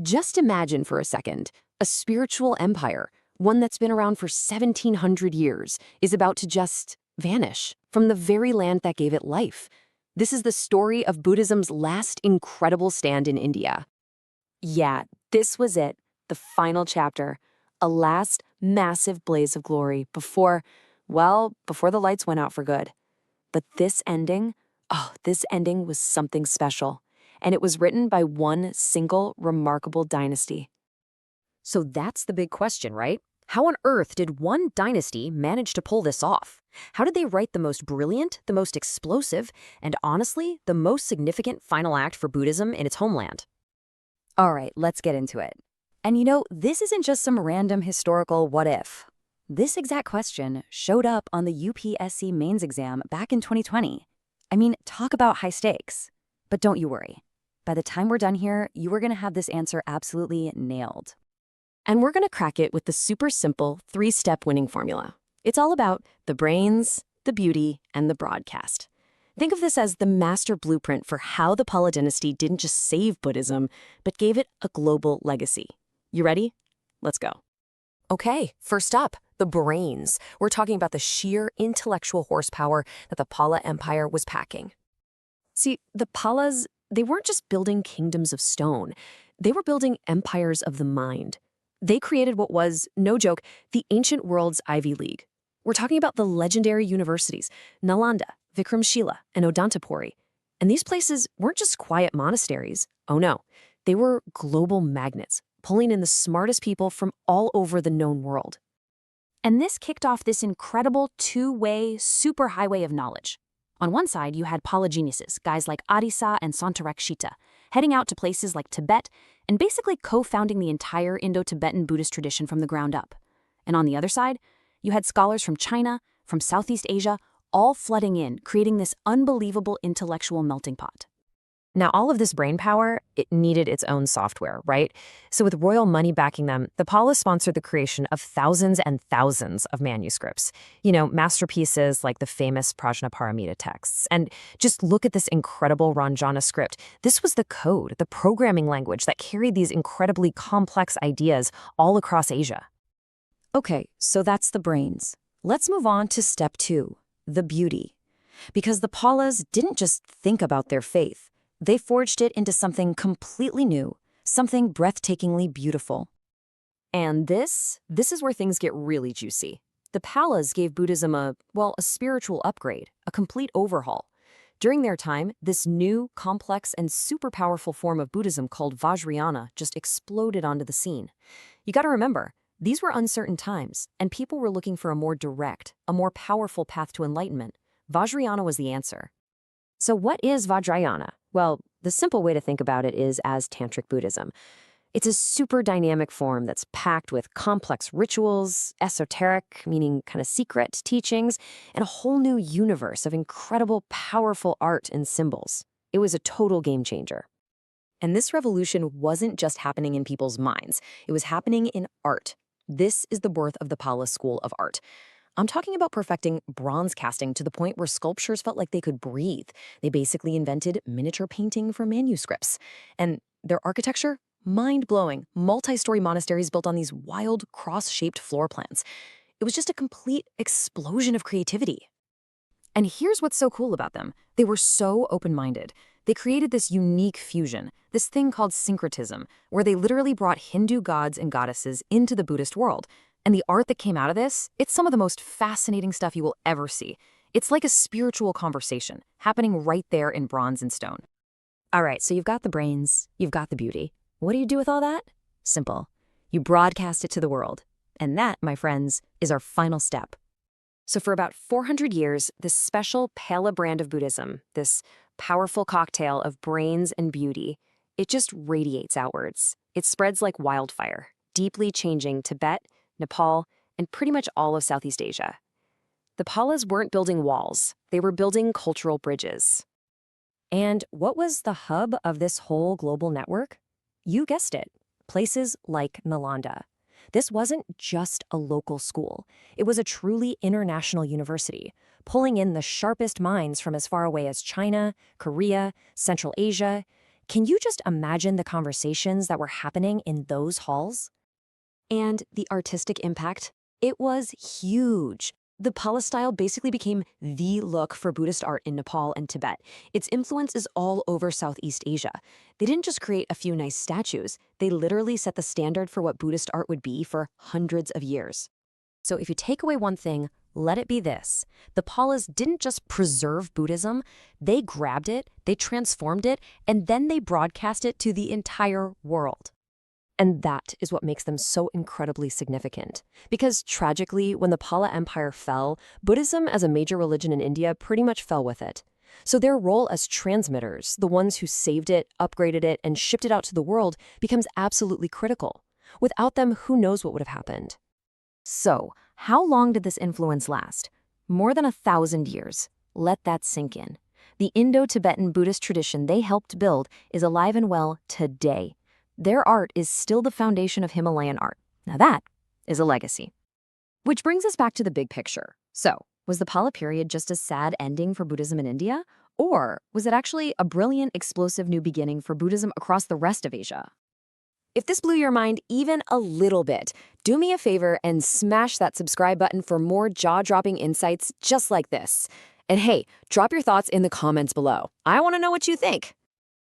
Just imagine for a second, a spiritual empire, one that's been around for 1700 years, is about to just vanish from the very land that gave it life. This is the story of Buddhism's last incredible stand in India. Yeah, this was it, the final chapter, a last massive blaze of glory before the lights went out for good. But this ending was something special, and it was written by one single remarkable dynasty. So that's the big question, right? How on earth did one dynasty manage to pull this off? How did they write the most brilliant, the most explosive, and honestly, the most significant final act for Buddhism in its homeland? All right, let's get into it. And this isn't just some random historical what if. This exact question showed up on the UPSC mains exam back in 2020. I mean, talk about high stakes. But don't you worry. By the time we're done here, you are going to have this answer absolutely nailed. And we're going to crack it with the super simple 3-step winning formula. It's all about the brains, the beauty, and the broadcast. Think of this as the master blueprint for how the Pala dynasty didn't just save Buddhism, but gave it a global legacy. You ready? Let's go. Okay, first up, the brains. We're talking about the sheer intellectual horsepower that the Pala Empire was packing. See, the Palas, they weren't just building kingdoms of stone. They were building empires of the mind. They created what was, no joke, the ancient world's Ivy League. We're talking about the legendary universities, Nalanda, Vikramashila, and Odantapuri. And these places weren't just quiet monasteries. Oh no, they were global magnets, pulling in the smartest people from all over the known world. And this kicked off this incredible two-way superhighway of knowledge. On one side, you had Pala geniuses, guys like Adisa and Santarakshita, heading out to places like Tibet and basically co-founding the entire Indo-Tibetan Buddhist tradition from the ground up. And on the other side, you had scholars from China, from Southeast Asia, all flooding in, creating this unbelievable intellectual melting pot. Now, all of this brainpower, it needed its own software, right? So with royal money backing them, the Palas sponsored the creation of thousands and thousands of manuscripts. Masterpieces like the famous Prajnaparamita texts. And just look at this incredible Ranjana script. This was the code, the programming language that carried these incredibly complex ideas all across Asia. Okay, so that's the brains. Let's move on to step 2, the beauty. Because the Palas didn't just think about their faith. They forged it into something completely new, something breathtakingly beautiful. And this is where things get really juicy. The Palas gave Buddhism a spiritual upgrade, a complete overhaul. During their time, this new, complex, and super powerful form of Buddhism called Vajrayana just exploded onto the scene. You gotta remember, these were uncertain times, and people were looking for a more direct, a more powerful path to enlightenment. Vajrayana was the answer. So what is Vajrayana? Well, the simple way to think about it is as Tantric Buddhism. It's a super dynamic form that's packed with complex rituals, esoteric, meaning kind of secret teachings, and a whole new universe of incredible, powerful art and symbols. It was a total game changer. And this revolution wasn't just happening in people's minds. It was happening in art. This is the birth of the Pala School of Art. I'm talking about perfecting bronze casting to the point where sculptures felt like they could breathe. They basically invented miniature painting for manuscripts. And their architecture? Mind-blowing. Multi-story monasteries built on these wild, cross-shaped floor plans. It was just a complete explosion of creativity. And here's what's so cool about them. They were so open-minded. They created this unique fusion, this thing called syncretism, where they literally brought Hindu gods and goddesses into the Buddhist world. And the art that came out of this, it's some of the most fascinating stuff you will ever see. It's like a spiritual conversation happening right there in bronze and stone. All right, so you've got the brains, you've got the beauty. What do you do with all that? Simple. You broadcast it to the world. And that, my friends, is our final step. So for about 400 years, this special Pala brand of Buddhism, this powerful cocktail of brains and beauty, it just radiates outwards. It spreads like wildfire, deeply changing Tibet, Nepal, and pretty much all of Southeast Asia. The Palas weren't building walls, they were building cultural bridges. And what was the hub of this whole global network? You guessed it, places like Nalanda. This wasn't just a local school. It was a truly international university, pulling in the sharpest minds from as far away as China, Korea, Central Asia. Can you just imagine the conversations that were happening in those halls? And the artistic impact? It was huge. The Pala style basically became the look for Buddhist art in Nepal and Tibet. Its influence is all over Southeast Asia. They didn't just create a few nice statues, they literally set the standard for what Buddhist art would be for hundreds of years. So if you take away one thing, let it be this. The Palas didn't just preserve Buddhism, they grabbed it, they transformed it, and then they broadcast it to the entire world. And that is what makes them so incredibly significant. Because tragically, when the Pala Empire fell, Buddhism as a major religion in India pretty much fell with it. So their role as transmitters, the ones who saved it, upgraded it, and shipped it out to the world, becomes absolutely critical. Without them, who knows what would have happened? So, how long did this influence last? More than 1,000 years. Let that sink in. The Indo-Tibetan Buddhist tradition they helped build is alive and well today. Their art is still the foundation of Himalayan art. Now that is a legacy. Which brings us back to the big picture. So, was the Pala period just a sad ending for Buddhism in India? Or was it actually a brilliant, explosive new beginning for Buddhism across the rest of Asia? If this blew your mind even a little bit, do me a favor and smash that subscribe button for more jaw-dropping insights just like this. And hey, drop your thoughts in the comments below. I want to know what you think.